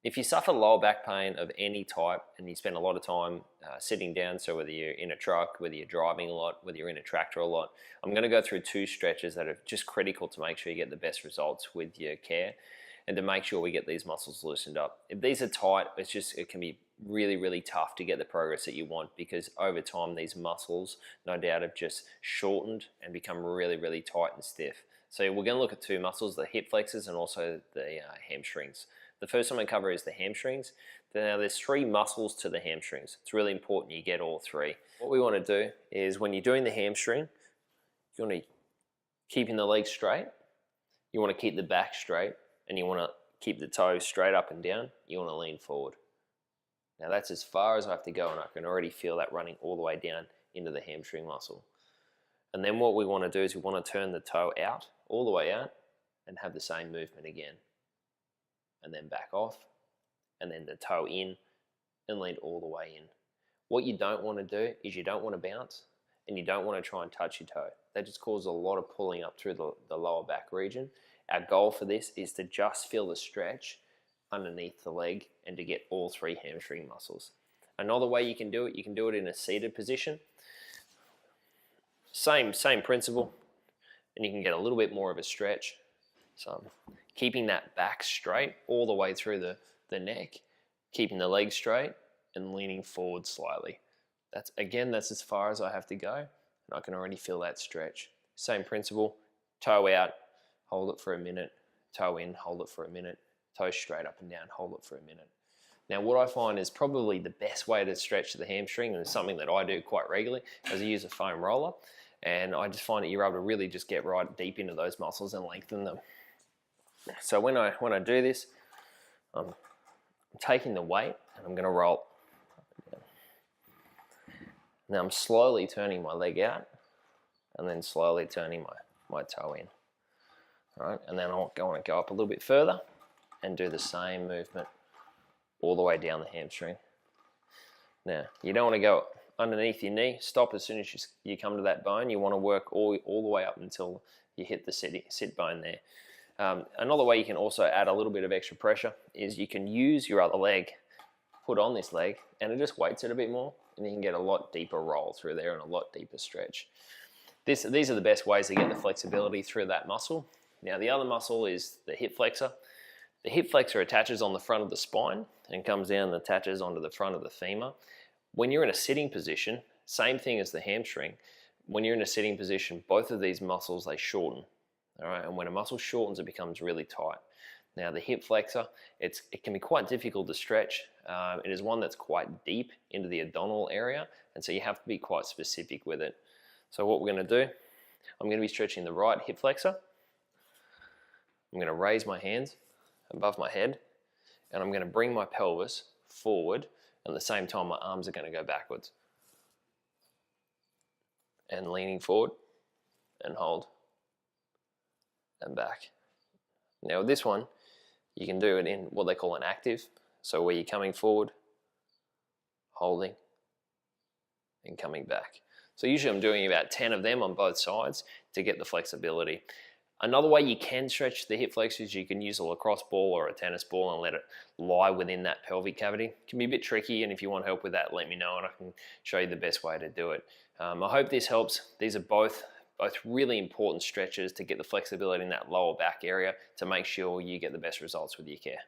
If you suffer lower back pain of any type and you spend a lot of time sitting down, so whether you're in a truck, whether you're driving a lot, whether you're in a tractor a lot, I'm going to go through 2 stretches that are just critical to make sure you get the best results with your care and to make sure we get these muscles loosened up. If these are tight, it can be really, really tough to get the progress that you want, because over time these muscles no doubt have just shortened and become really, really tight and stiff. So we're going to look at 2 muscles, the hip flexors and also the hamstrings. The first one I'm going to cover is the hamstrings. Now there's 3 muscles to the hamstrings. It's really important you get all 3. What we want to do is when you're doing the hamstring, you want to keeping the legs straight, you want to keep the back straight, and you want to keep the toes straight up and down. You want to lean forward. Now that's as far as I have to go, and I can already feel that running all the way down into the hamstring muscle. And then what we want to do is we want to turn the toe out, all the way out, and have the same movement again. And then back off, and then the toe in, and lean all the way in. What you don't want to do is you don't want to bounce, and you don't want to try and touch your toe. That just causes a lot of pulling up through the lower back region. Our goal for this is to just feel the stretch underneath the leg and to get all 3 hamstring muscles. Another way you can do it in a seated position. Same principle, and you can get a little bit more of a stretch. So keeping that back straight all the way through the neck, keeping the legs straight and leaning forward slightly. That's as far as I have to go, and I can already feel that stretch. Same principle, toe out, hold it for a minute, toe in, hold it for a minute, toe straight up and down, hold it for a minute. Now what I find is probably the best way to stretch the hamstring, and it's something that I do quite regularly, is I use a foam roller, and I just find that you're able to really just get right deep into those muscles and lengthen them. So when I do this, I'm taking the weight and I'm going to roll. Now I'm slowly turning my leg out and then slowly turning my toe in. All right, and then I want to go up a little bit further and do the same movement all the way down the hamstring. Now you don't want to go underneath your knee. Stop as soon as you come to that bone. You want to work all the way up until you hit the sit bone there. Another way you can also add a little bit of extra pressure is you can use your other leg, put on this leg, and it just weights it a bit more, and you can get a lot deeper roll through there and a lot deeper stretch. These are the best ways to get the flexibility through that muscle. Now the other muscle is the hip flexor. The hip flexor attaches on the front of the spine and comes down and attaches onto the front of the femur. When you're in a sitting position, same thing as the hamstring. When you're in a sitting position, both of these muscles, they shorten. All right, and when a muscle shortens, it becomes really tight. Now the hip flexor, it can be quite difficult to stretch. It is one that's quite deep into the abdominal area, and so you have to be quite specific with it. So what we're going to do, I'm going to be stretching the right hip flexor. I'm going to raise my hands above my head, and I'm going to bring my pelvis forward, and at the same time my arms are going to go backwards. And leaning forward, and hold. And back. Now with this one, you can do it in what they call an active, so where you're coming forward, holding, and coming back. So usually I'm doing about 10 of them on both sides to get the flexibility. Another way you can stretch the hip flexors is you can use a lacrosse ball or a tennis ball and let it lie within that pelvic cavity. It can be a bit tricky, and if you want help with that, let me know and I can show you the best way to do it. I hope this helps. These are both really important stretches to get the flexibility in that lower back area to make sure you get the best results with your care.